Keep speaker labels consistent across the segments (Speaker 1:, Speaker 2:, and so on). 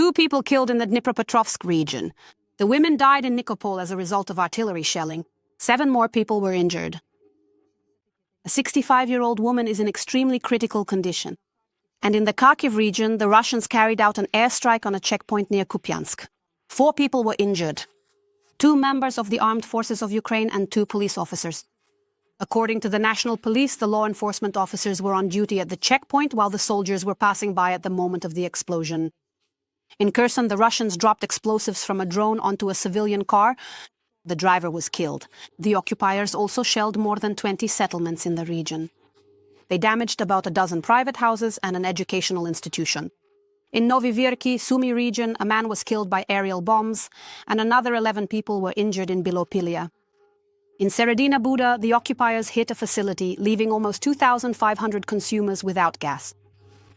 Speaker 1: 2 people killed in the Dnipropetrovsk region. The women died in Nikopol as a result of artillery shelling. 7 more people were injured. A 65-year-old woman is in extremely critical condition. And in the Kharkiv region, the Russians carried out an airstrike on a checkpoint near Kupiansk. 4 people were injured. 2 members of the armed forces of Ukraine and 2 police officers. According to the national police, the law enforcement officers were on duty at the checkpoint while the soldiers were passing by at the moment of the explosion. In Kherson, the Russians dropped explosives from a drone onto a civilian car. The driver was killed. The occupiers also shelled more than 20 settlements in the region. They damaged about a dozen private houses and an educational institution. In Novi Virki, Sumy region, a man was killed by aerial bombs, and another 11 people were injured in Bilopilia. In Seredina Buda, the occupiers hit a facility, leaving almost 2,500 consumers without gas.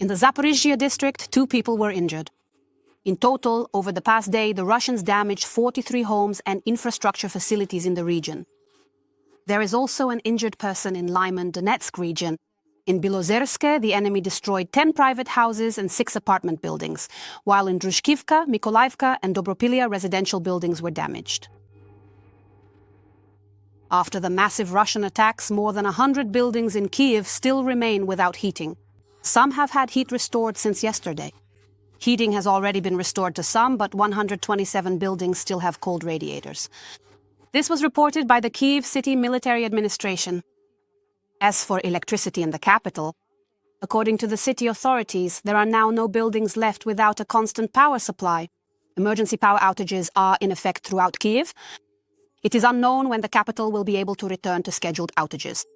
Speaker 1: In the Zaporizhzhia district, 2 people were injured. In total, over the past day, the Russians damaged 43 homes and infrastructure facilities in the region. There is also an injured person in Lyman, Donetsk region. In Bilozerske, the enemy destroyed 10 private houses and 6 apartment buildings, while in Drushkivka, Mykolaivka, and Dobropilia residential buildings were damaged. After the massive Russian attacks, more than 100 buildings in Kiev still remain without heating. Some have had heat restored since yesterday. Heating has already been restored to some, but 127 buildings still have cold radiators. This was reported by the Kiev City Military Administration. As for electricity in the capital, according to the city authorities, there are now no buildings left without a constant power supply. Emergency power outages are in effect throughout Kiev. It is unknown when the capital will be able to return to scheduled outages.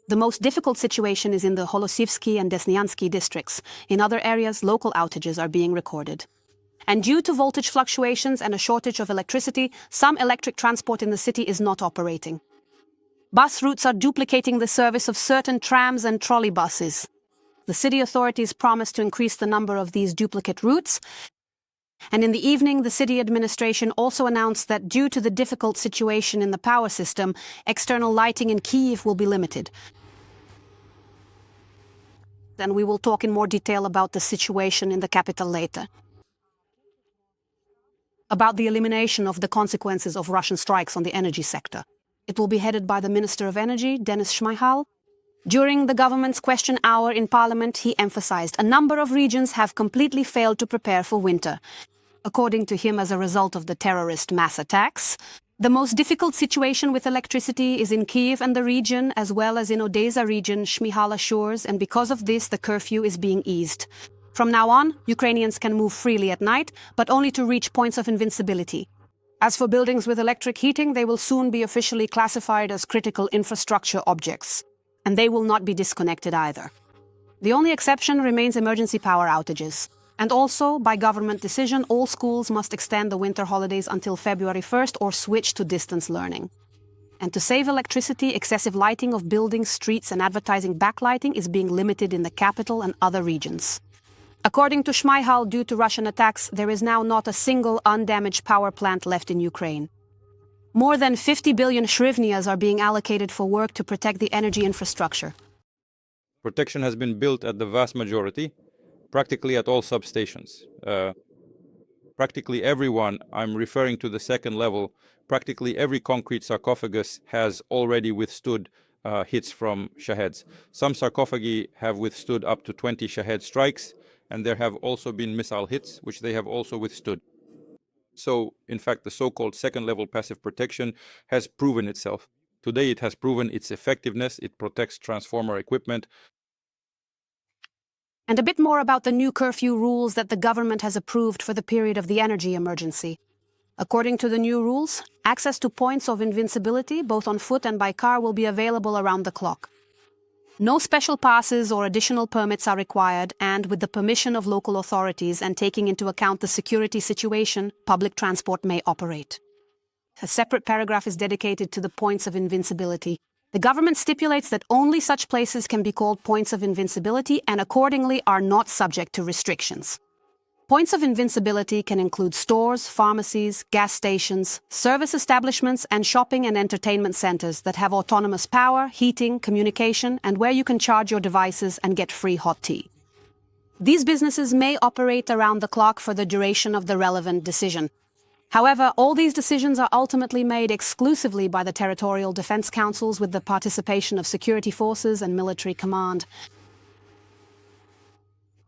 Speaker 1: The most difficult situation is in the Holosivsky and Desnyansky districts. In other areas, local outages are being recorded. And due to voltage fluctuations and a shortage of electricity, some electric transport in the city is not operating. Bus routes are duplicating the service of certain trams and trolley buses. The city authorities promised to increase the number of these duplicate routes. And in the evening, the city administration also announced that due to the difficult situation in the power system, external lighting in Kyiv will be limited. Then we will talk in more detail about the situation in the capital later. About the elimination of the consequences of Russian strikes on the energy sector. It will be headed by the Minister of Energy, Denis Shmyhal. During the government's question hour in Parliament, he emphasized a number of regions have completely failed to prepare for winter. According to him, as a result of the terrorist mass attacks, the most difficult situation with electricity is in Kiev and the region, as well as in Odessa region, Shmyhal assures, and because of this, the curfew is being eased. From now on, Ukrainians can move freely at night, but only to reach points of invincibility. As for buildings with electric heating, they will soon be officially classified as critical infrastructure objects. And they will not be disconnected either. The only exception remains emergency power outages. And also, by government decision, all schools must extend the winter holidays until February 1st or switch to distance learning. And to save electricity, excessive lighting of buildings, streets and advertising backlighting is being limited in the capital and other regions. According to Shmyhal, due to Russian attacks, there is now not a single undamaged power plant left in Ukraine. More than 50 billion hryvnias are being allocated for work to protect the energy infrastructure.
Speaker 2: Protection has been built at the vast majority, practically at all substations. Practically everyone, I'm referring to the second level, practically every concrete sarcophagus has already withstood hits from Shaheds. Some sarcophagi have withstood up to 20 Shahed strikes, and there have also been missile hits, which they have also withstood. So, in fact, the so-called second-level passive protection has proven itself. Today it has proven its effectiveness. It protects transformer equipment.
Speaker 1: And a bit more about the new curfew rules that the government has approved for the period of the energy emergency. According to the new rules, access to points of invincibility, both on foot and by car, will be available around the clock. No special passes or additional permits are required, and with the permission of local authorities and taking into account the security situation, public transport may operate. A separate paragraph is dedicated to the points of invincibility. The government stipulates that only such places can be called points of invincibility and accordingly are not subject to restrictions. Points of invincibility can include stores, pharmacies, gas stations, service establishments, and shopping and entertainment centers that have autonomous power, heating, communication, and where you can charge your devices and get free hot tea. These businesses may operate around the clock for the duration of the relevant decision. However, all these decisions are ultimately made exclusively by the territorial defense councils with the participation of security forces and military command.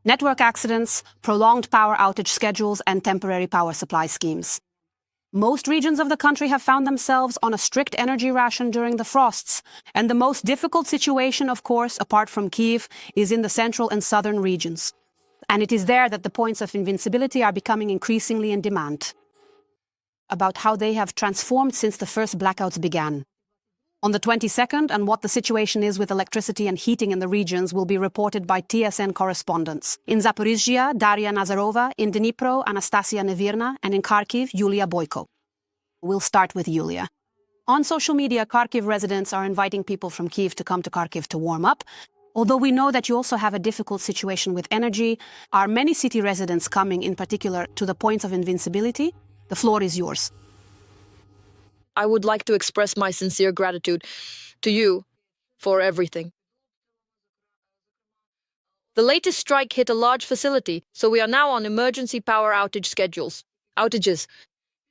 Speaker 1: Network accidents, prolonged power outage schedules, and temporary power supply schemes. Most regions of the country have found themselves on a strict energy ration during the frosts, and the most difficult situation, of course, apart from Kiev, is in the central and southern regions. And it is there that the points of invincibility are becoming increasingly in demand. About how they have transformed since the first blackouts began. On the 22nd, and what the situation is with electricity and heating in the regions will be reported by TSN correspondents. In Zaporizhzhia, Daria Nazarova, in Dnipro, Anastasia Nevirna, and in Kharkiv, Yulia Boyko. We'll start with Yulia. On social media, Kharkiv residents are inviting people from Kiev to come to Kharkiv to warm up. Although we know that you also have a difficult situation with energy, are many city residents coming in particular to the points of invincibility? The floor is yours.
Speaker 3: I would like to express my sincere gratitude to you for everything. The latest strike hit a large facility, so we are now on emergency power outages.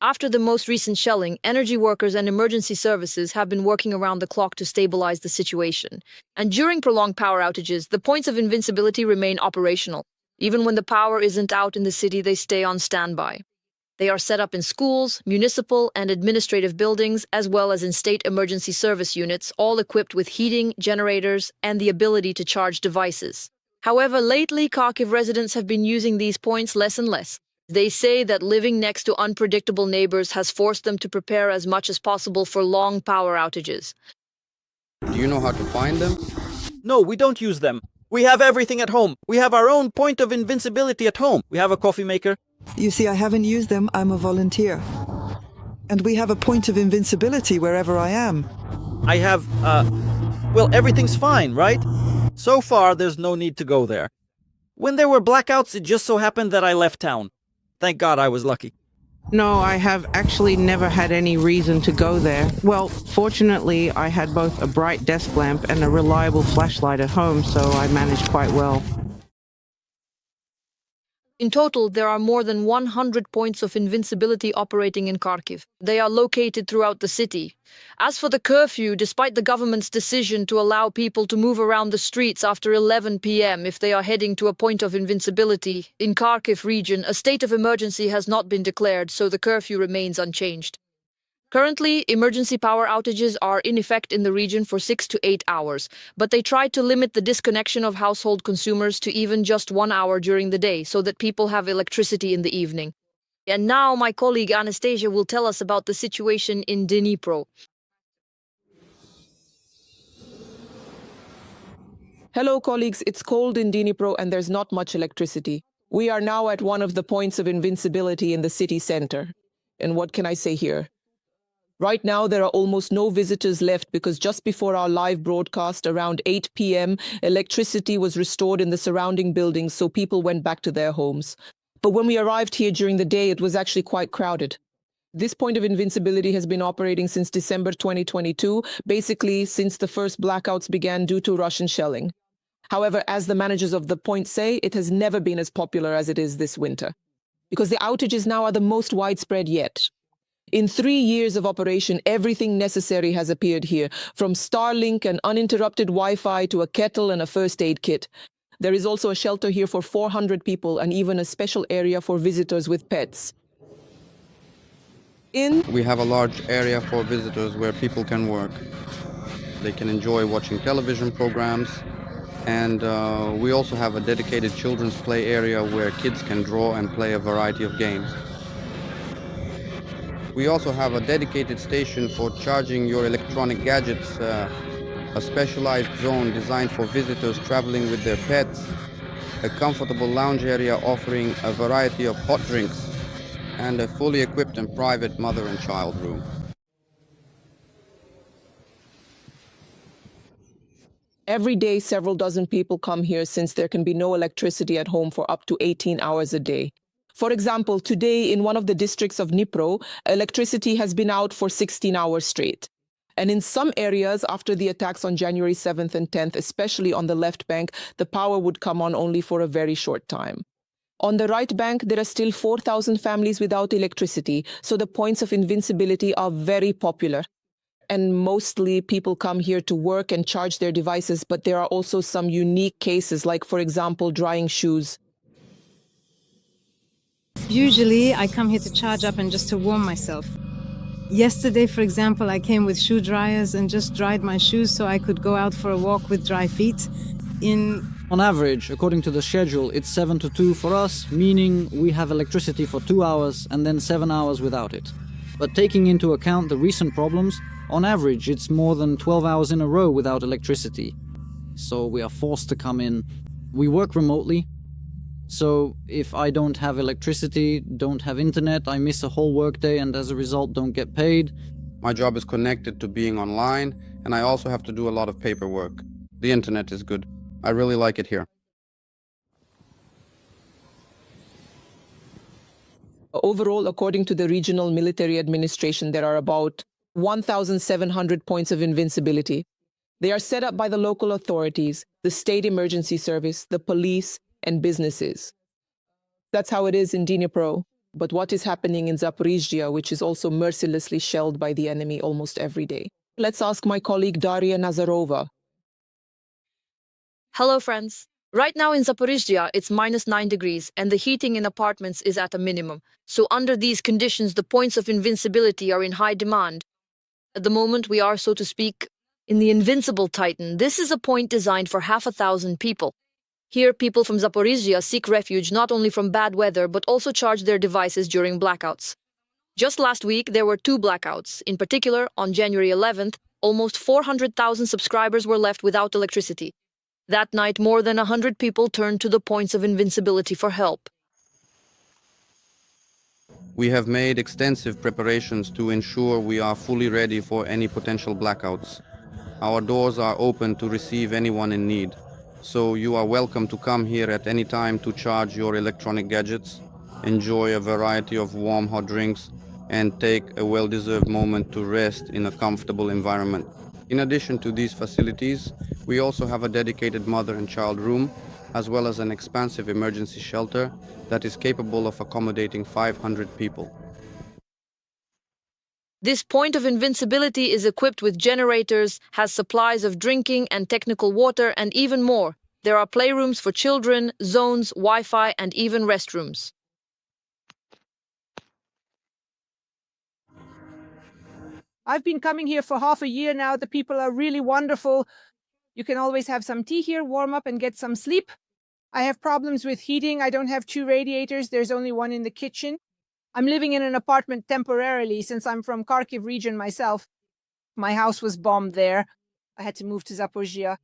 Speaker 3: After the most recent shelling, energy workers and emergency services have been working around the clock to stabilize the situation. And during prolonged power outages, the points of invincibility remain operational. Even when the power isn't out in the city, they stay on standby. They are set up in schools, municipal and administrative buildings, as well as in state emergency service units, all equipped with heating, generators, and the ability to charge devices. However, lately, Kharkiv residents have been using these points less and less. They say that living next to unpredictable neighbors has forced them to prepare as much as possible for long power outages.
Speaker 4: Do you know how to find them?
Speaker 5: No, we don't use them. We have everything at home. We have our own point of invincibility at home. We have a coffee maker.
Speaker 6: You see, I haven't used them. I'm a volunteer. And we have a point of invincibility wherever I am.
Speaker 5: I have, well, everything's fine, right? So far, there's no need to go there. When there were blackouts, it just so happened that I left town. Thank God I was lucky.
Speaker 7: No, I have actually never had any reason to go there. Well, fortunately, I had both a bright desk lamp and a reliable flashlight at home, so I managed quite well.
Speaker 3: In total, there are more than 100 points of invincibility operating in Kharkiv. They are located throughout the city. As for the curfew, despite the government's decision to allow people to move around the streets after 11 p.m. if they are heading to a point of invincibility, in Kharkiv region, a state of emergency has not been declared, so the curfew remains unchanged. Currently, emergency power outages are in effect in the region for 6 to 8 hours, but they try to limit the disconnection of household consumers to even just 1 hour during the day so that people have electricity in the evening. And now my colleague Anastasia will tell us about the situation in Dnipro.
Speaker 7: Hello, colleagues. It's cold in Dnipro and there's not much electricity. We are now at one of the points of invincibility in the city center. And what can I say here? Right now, there are almost no visitors left because just before our live broadcast, around 8 p.m., electricity was restored in the surrounding buildings, so people went back to their homes. But when we arrived here during the day, it was actually quite crowded. This point of invincibility has been operating since December 2022, basically since the first blackouts began due to Russian shelling. However, as the managers of the point say, it has never been as popular as it is this winter, because the outages now are the most widespread yet. In 3 years of operation, everything necessary has appeared here, from Starlink and uninterrupted Wi-Fi to a kettle and a first aid kit. There is also a shelter here for 400 people and even a special area for visitors with pets.
Speaker 4: We have a large area for visitors where people can work. They can enjoy watching television programs, and we also have a dedicated children's play area where kids can draw and play a variety of games. We also have a dedicated station for charging your electronic gadgets, a specialized zone designed for visitors traveling with their pets, a comfortable lounge area offering a variety of hot drinks, and a fully equipped and private mother and child room.
Speaker 7: Every day, several dozen people come here since there can be no electricity at home for up to 18 hours a day. For example, today in one of the districts of Dnipro, electricity has been out for 16 hours straight. And in some areas, after the attacks on January 7th and 10th, especially on the left bank, the power would come on only for a very short time. On the right bank, there are still 4,000 families without electricity, so the points of invincibility are very popular. And mostly people come here to work and charge their devices, but there are also some unique cases, like, for example, drying shoes.
Speaker 8: Usually, I come here to charge up and just to warm myself. Yesterday, for example, I came with shoe dryers and just dried my shoes so I could go out for a walk with dry feet.
Speaker 5: On average, according to the schedule, it's 7 to 2 for us, meaning we have electricity for 2 hours and then 7 hours without it. But taking into account the recent problems, on average, it's more than 12 hours in a row without electricity. So we are forced to come in. We work remotely. So if I don't have electricity, don't have internet, I miss a whole workday and as a result don't get paid.
Speaker 4: My job is connected to being online, and I also have to do a lot of paperwork. The internet is good. I really like it here.
Speaker 7: Overall, according to the Regional Military Administration, there are about 1,700 points of invincibility. They are set up by the local authorities, the state emergency service, the police, and businesses. That's how it is in Dnipro. But what is happening in Zaporizhzhia, which is also mercilessly shelled by the enemy almost every day? Let's ask my colleague Daria Nazarova.
Speaker 3: Hello, friends. Right now in Zaporizhzhia, it's -9 degrees, and the heating in apartments is at a minimum. So under these conditions, the points of invincibility are in high demand. At the moment, we are, so to speak, in the invincible Titan. This is a point designed for 500,000 people. Here, people from Zaporizhzhia seek refuge not only from bad weather, but also charge their devices during blackouts. Just last week, there were 2 blackouts. In particular, on January 11th, almost 400,000 subscribers were left without electricity. That night, more than 100 people turned to the points of invincibility for help.
Speaker 4: We have made extensive preparations to ensure we are fully ready for any potential blackouts. Our doors are open to receive anyone in need, so you are welcome to come here at any time to charge your electronic gadgets, enjoy a variety of warm hot drinks, and take a well-deserved moment to rest in a comfortable environment. In addition to these facilities, we also have a dedicated mother and child room, as well as an expansive emergency shelter that is capable of accommodating 500 people.
Speaker 3: This point of invincibility is equipped with generators, has supplies of drinking and technical water, and even more. There are playrooms for children, zones, Wi-Fi, and even restrooms.
Speaker 9: I've been coming here for half a year now. The people are really wonderful. You can always have some tea here, warm up, and get some sleep. I have problems with heating. I don't have 2 radiators. There's only one in the kitchen. I'm living in an apartment temporarily since I'm from Kharkiv region myself. My house was bombed there. I had to move to Zaporizhzhia.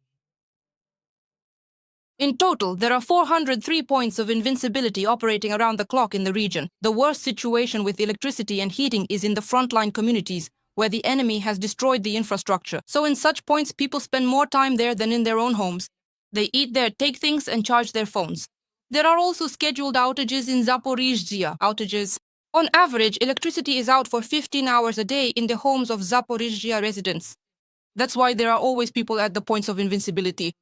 Speaker 10: In total, there are 403 points of invincibility operating around the clock in the region. The worst situation with electricity and heating is in the frontline communities, where the enemy has destroyed the infrastructure. So in such points, people spend more time there than in their own homes. They eat there, take things, and charge their phones. There are also scheduled outages in Zaporizhzhia. On average, electricity is out for 15 hours a day in the homes of Zaporizhzhia residents. That's why there are always people at the points of invincibility.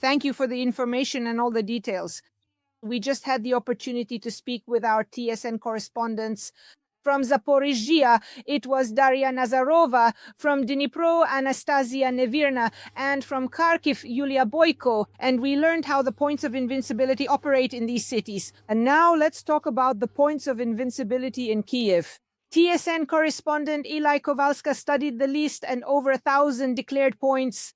Speaker 9: Thank you for the information and all the details. We just had the opportunity to speak with our TSN correspondents. From Zaporizhzhia, it was Daria Nazarova, from Dnipro, Anastasia Nevirna, and from Kharkiv, Yulia Boyko, and we learned how the points of invincibility operate in these cities. And now let's talk about the points of invincibility in Kiev. TSN correspondent Eli Kowalska studied the list and over 1,000 declared points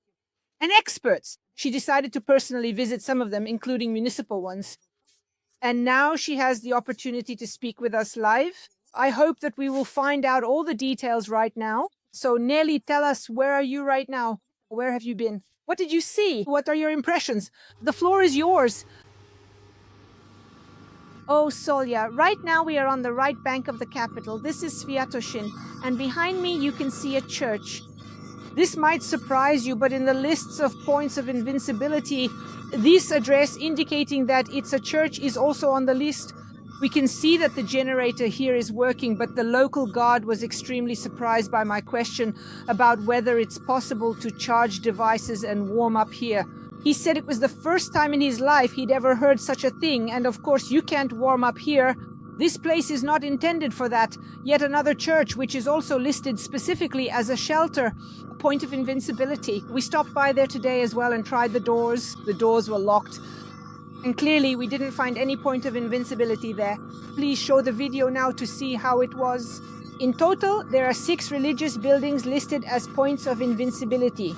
Speaker 9: and experts. She decided to personally visit some of them, including municipal ones. And now she has the opportunity to speak with us live. I hope that we will find out all the details right now. So Nelly, tell us, where are you right now? Where have you been? What did you see? What are your impressions? The floor is yours. Oh, Solya, right now we are on the right bank of the capital. This is Sviatoshin, and behind me you can see a church. This might surprise you, but in the lists of points of invincibility, this address indicating that it's a church is also on the list. We can see that the generator here is working, but the local guard was extremely surprised by my question about whether it's possible to charge devices and warm up here. He said it was the first time in his life he'd ever heard such a thing, and of course you can't warm up here. This place is not intended for that. Yet another church, which is also listed specifically as a shelter, a point of invincibility. We stopped by there today as well and tried the doors. The doors were locked. And clearly we didn't find any point of invincibility there. Please show the video now to see how it was. In total, there are 6 religious buildings listed as points of invincibility.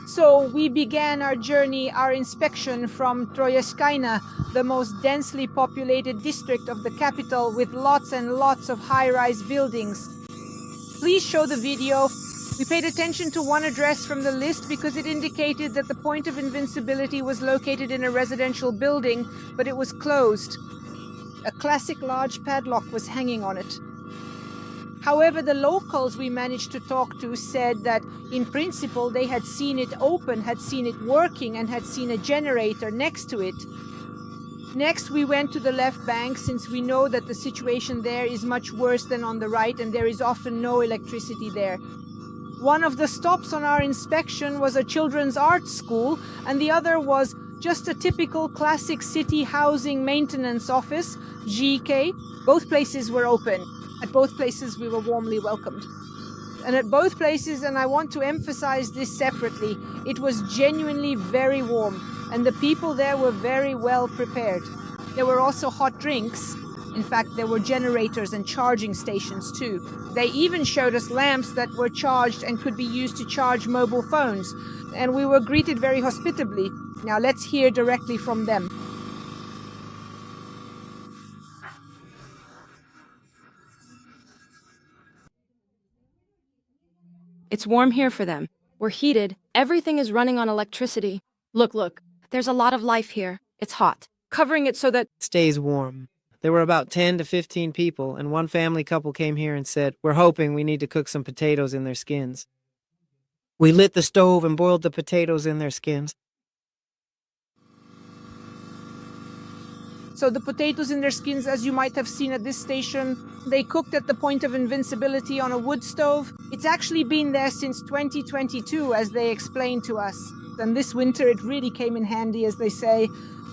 Speaker 9: So we began our journey, our inspection from Troyeskina, the most densely populated district of the capital with lots and lots of high-rise buildings. Please show the video. We paid attention to one address from the list because it indicated that the point of invincibility was located in a residential building, but it was closed. A classic large padlock was hanging on it. However, the locals we managed to talk to said that, in principle, they had seen it open, had seen it working, and had seen a generator next to it. Next, we went to the left bank, since we know that the situation there is much worse than on the right, and there is often no electricity there. One of the stops on our inspection was a children's art school, and the other was just a typical classic city housing maintenance office, GK. Both places were open. At both places, we were warmly welcomed. And at both places, and I want to emphasize this separately, it was genuinely very warm, and the people there were very well prepared. There were also hot drinks. In fact, there were generators and charging stations too. They even showed us lamps that were charged and could be used to charge mobile phones, and we were greeted very hospitably. Now let's hear directly from them.
Speaker 11: It's warm here for them. We're heated. Everything is running on electricity. Look. There's a lot of life here. It's hot. Covering it so that
Speaker 12: stays warm. There were about 10 to 15 people, and one family couple came here and said, "We're hoping we need to cook some potatoes in their skins." We lit the stove and boiled the potatoes in their skins.
Speaker 9: So the potatoes in their skins, as you might have seen at this station, they cooked at the point of invincibility on a wood stove. It's actually been there since 2022, as they explained to us. And this winter it really came in handy, as they say.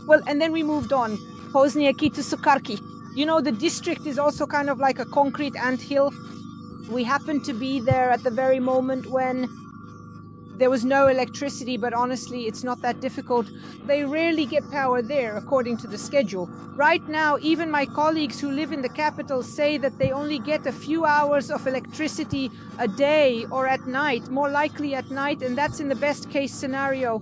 Speaker 9: Well, and then we moved on. Pozniaki to Sukarki. You know, the district is also kind of like a concrete anthill. We happened to be there at the very moment when there was no electricity, but honestly, it's not that difficult. They rarely get power there, according to the schedule. Right now, even my colleagues who live in the capital say that they only get a few hours of electricity a day or at night, more likely at night, and that's in the best case scenario.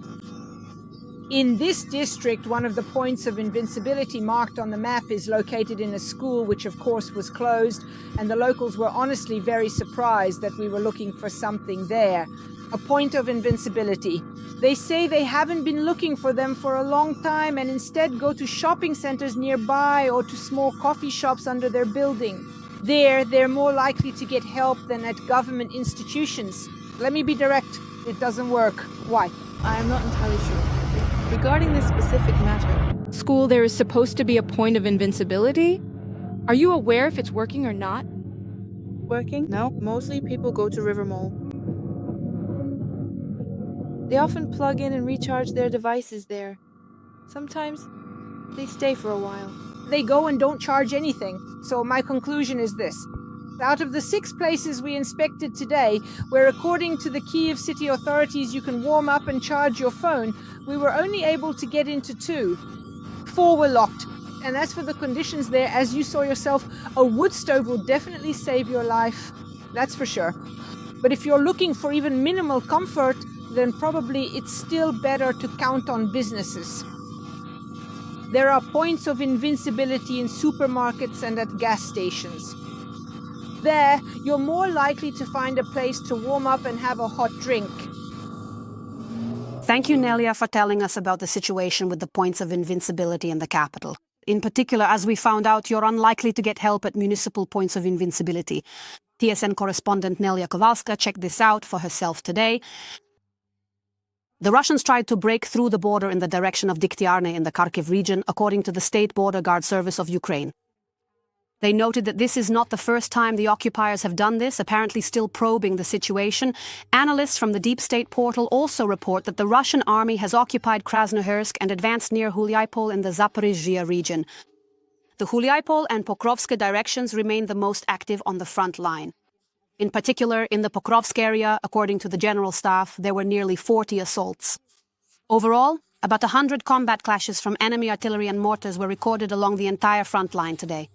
Speaker 9: In this district, one of the points of invincibility marked on the map is located in a school, which of course was closed, and the locals were honestly very surprised that we were looking for something there. A point of invincibility. They say they haven't been looking for them for a long time and instead go to shopping centers nearby or to small coffee shops under their building. There, they're more likely to get help than at government institutions. Let me be direct, it doesn't work. Why?
Speaker 11: I am not entirely sure. Regarding this specific matter, school, there is supposed to be a point of invincibility? Are you aware if it's working or not?
Speaker 13: Working? No, mostly people go to River Mall. They often plug in and recharge their devices there. Sometimes they stay for a while.
Speaker 9: They go and don't charge anything. So my conclusion is this. Out of the 6 places we inspected today, where according to the Kiev city authorities you can warm up and charge your phone, we were only able to get into 2. 4 were locked. And as for the conditions there, as you saw yourself, a wood stove will definitely save your life. That's for sure. But if you're looking for even minimal comfort, then probably it's still better to count on businesses. There are points of invincibility in supermarkets and at gas stations. There, you're more likely to find a place to warm up and have a hot drink.
Speaker 1: Thank you, Nelia, for telling us about the situation with the points of invincibility in the capital. In particular, as we found out, you're unlikely to get help at municipal points of invincibility. TSN correspondent Nelia Kowalska checked this out for herself today. The Russians tried to break through the border in the direction of Dyktyarne in the Kharkiv region, according to the State Border Guard Service of Ukraine. They noted that this is not the first time the occupiers have done this, apparently still probing the situation. Analysts from the Deep State portal also report that the Russian army has occupied Krasnoyarsk and advanced near Hulyapol in the Zaporizhzhia region. The Hulyapol and Pokrovsk directions remain the most active on the front line. In particular, in the Pokrovsk area, according to the General Staff, there were nearly 40 assaults. Overall, about 100 combat clashes from enemy artillery and mortars were recorded along the entire front line today.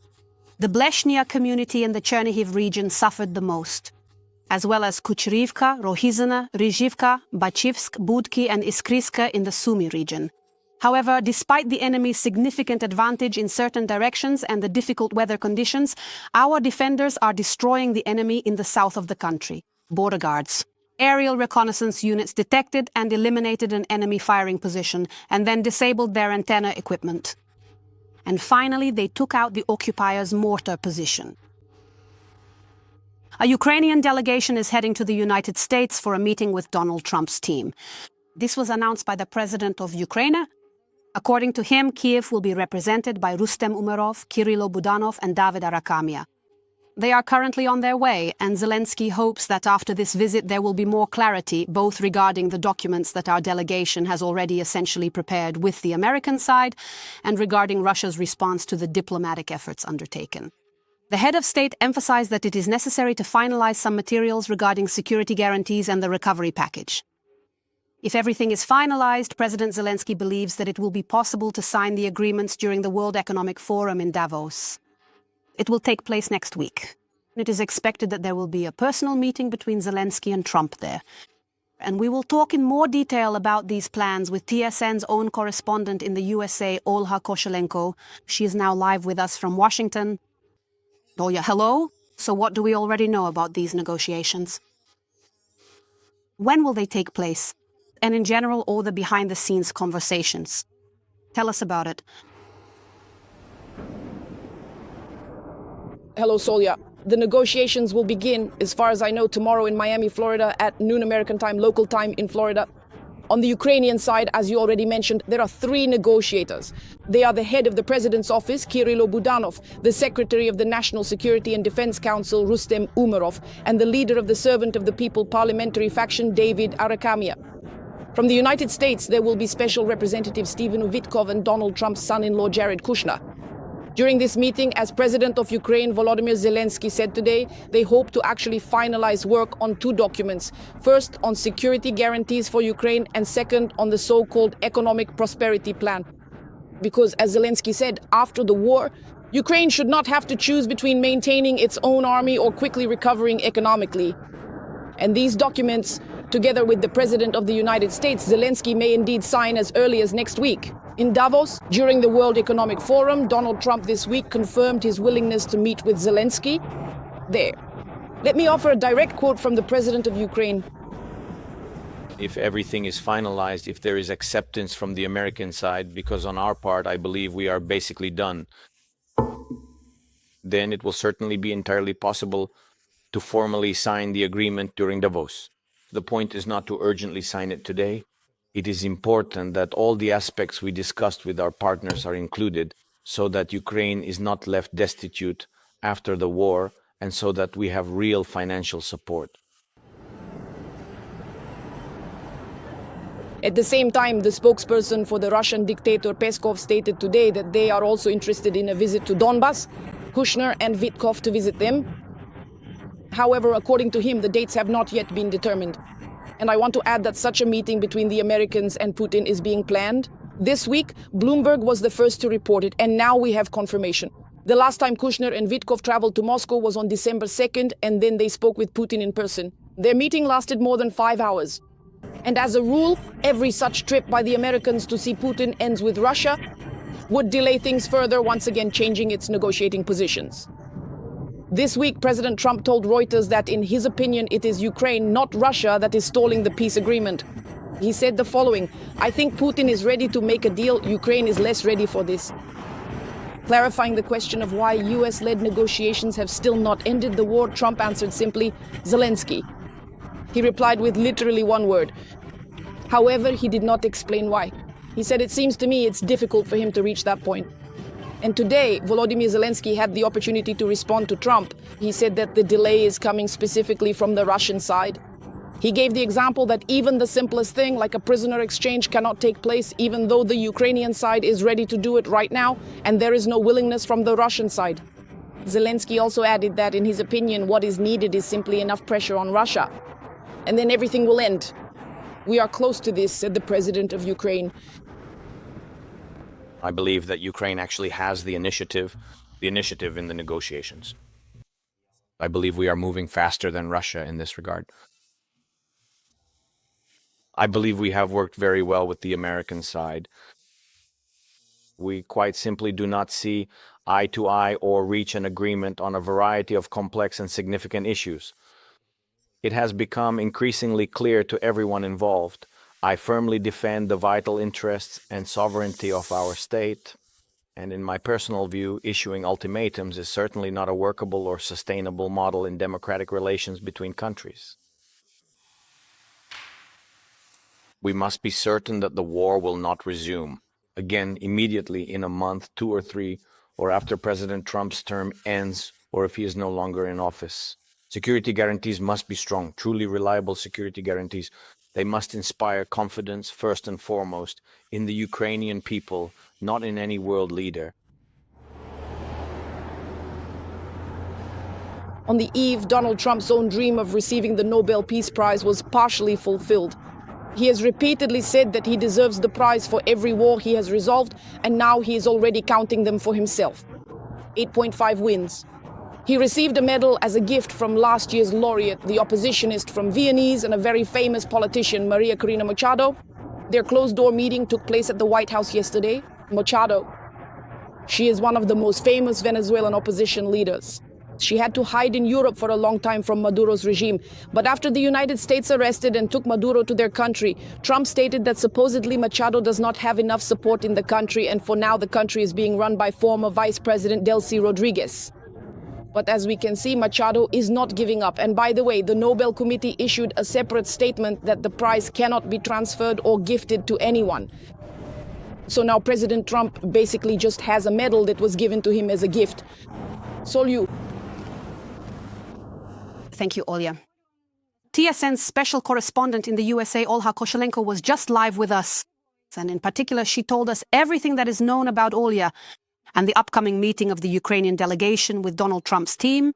Speaker 1: The Bleshnya community in the Chernihiv region suffered the most, as well as Kucherivka, Rohizina, Rizhivka, Bachivsk, Budki and Iskriska in the Sumy region. However, despite the enemy's significant advantage in certain directions and the difficult weather conditions, our defenders are destroying the enemy in the south of the country. Border guards. Aerial reconnaissance units detected and eliminated an enemy firing position and then disabled their antenna equipment. And finally, they took out the occupiers' mortar position. A Ukrainian delegation is heading to the United States for a meeting with Donald Trump's team. This was announced by the president of Ukraine. According to him, Kiev will be represented by Rustem Umerov, Kirilo Budanov, and David Arakamia. They are currently on their way, and Zelensky hopes that after this visit there will be more clarity, both regarding the documents that our delegation has already essentially prepared with the American side, and regarding Russia's response to the diplomatic efforts undertaken. The head of state emphasized that it is necessary to finalize some materials regarding security guarantees and the recovery package. If everything is finalized, President Zelensky believes that it will be possible to sign the agreements during the World Economic Forum in Davos. It will take place next week. It is expected that there will be a personal meeting between Zelensky and Trump there. And we will talk in more detail about these plans with TSN's own correspondent in the USA, Olha Koshelenko. She is now live with us from Washington. Olya, hello. So what do we already know about these negotiations? When will they take place? And in general, all the behind-the-scenes conversations. Tell us about it.
Speaker 14: Hello, Solya. The negotiations will begin, as far as I know, tomorrow in Miami, Florida, at noon American time, local time in Florida. On the Ukrainian side, as you already mentioned, there are 3 negotiators. They are the head of the president's office, Kirilo Budanov, the secretary of the National Security and Defense Council, Rustem Umerov, and the leader of the Servant of the People parliamentary faction, David Arakamia. From the United States, there will be Special Representative Stephen Witkov and Donald Trump's son-in-law, Jared Kushner. During this meeting, as President of Ukraine Volodymyr Zelensky said today, they hope to actually finalize work on 2 documents. First, on security guarantees for Ukraine, and second, on the so-called economic prosperity plan. Because, as Zelensky said, after the war, Ukraine should not have to choose between maintaining its own army or quickly recovering economically. And these documents, together with the President of the United States, Zelensky may indeed sign as early as next week. In Davos, during the World Economic Forum, Donald Trump this week confirmed his willingness to meet with Zelensky. There. Let me offer a direct quote from the President of Ukraine.
Speaker 15: If everything is finalized, if there is acceptance from the American side, because on our part, I believe we are basically done, then it will certainly be entirely possible to formally sign the agreement during Davos. The point is not to urgently sign it today. It is important that all the aspects we discussed with our partners are included, so that Ukraine is not left destitute after the war, and so that we have real financial support.
Speaker 14: At the same time, the spokesperson for the Russian dictator Peskov stated today that they are also interested in a visit to Donbas, Kushner and Witkov to visit them. However, according to him, the dates have not yet been determined. And I want to add that such a meeting between the Americans and Putin is being planned. This week, Bloomberg was the first to report it, and now we have confirmation. The last time Kushner and Witkov traveled to Moscow was on December 2nd, and then they spoke with Putin in person. Their meeting lasted more than 5 hours. And as a rule, every such trip by the Americans to see Putin ends with Russia would delay things further, once again changing its negotiating positions. This week, President Trump told Reuters that, in his opinion, it is Ukraine, not Russia, that is stalling the peace agreement. He said the following: "I think Putin is ready to make a deal. Ukraine is less ready for this." Clarifying the question of why US-led negotiations have still not ended the war, Trump answered simply, "Zelensky." He replied with literally one word: However, he did not explain why. He said, "It seems to me it's difficult for him to reach that point." And today, Volodymyr Zelensky had the opportunity to respond to Trump. He said that the delay is coming specifically from the Russian side. He gave the example that even the simplest thing, like a prisoner exchange, cannot take place, even though the Ukrainian side is ready to do it right now, and there is no willingness from the Russian side. Zelensky also added that, in his opinion, what is needed is simply enough pressure on Russia, and then everything will end. "We are close to this," said the president of Ukraine.
Speaker 15: I believe that Ukraine actually has the initiative in the negotiations. I believe we are moving faster than Russia in this regard. I believe we have worked very well with the American side. We quite simply do not see eye to eye or reach an agreement on a variety of complex and significant issues. It has become increasingly clear to everyone involved. I firmly defend the vital interests and sovereignty of our state, and in my personal view, issuing ultimatums is certainly not a workable or sustainable model in democratic relations between countries. We must be certain that the war will not resume, again, immediately in a month, 2 or 3, or after President Trump's term ends, or if he is no longer in office. Security guarantees must be strong, truly reliable security guarantees. They must inspire confidence, first and foremost, in the Ukrainian people, not in any world leader.
Speaker 14: On the eve, Donald Trump's own dream of receiving the Nobel Peace Prize was partially fulfilled. He has repeatedly said that he deserves the prize for every war he has resolved, and now he is already counting them for himself. 8.5 wins. He received a medal as a gift from last year's laureate, the oppositionist from Viennese and a very famous politician, Maria Corina Machado. Their closed-door meeting took place at the White House yesterday. Machado, she is one of the most famous Venezuelan opposition leaders. She had to hide in Europe for a long time from Maduro's regime. But after the United States arrested and took Maduro to their country, Trump stated that supposedly Machado does not have enough support in the country, and for now the country is being run by former Vice President Delcy Rodriguez. But as we can see, Machado is not giving up. And by the way, the Nobel Committee issued a separate statement that the prize cannot be transferred or gifted to anyone. So now President Trump basically just has a medal that was given to him as a gift. Solyu.
Speaker 1: Thank you, Olya. TSN's special correspondent in the USA, Olha Koshelenko, was just live with us. And in particular, she told us everything that is known about Olya and the upcoming meeting of the Ukrainian delegation with Donald Trump's team,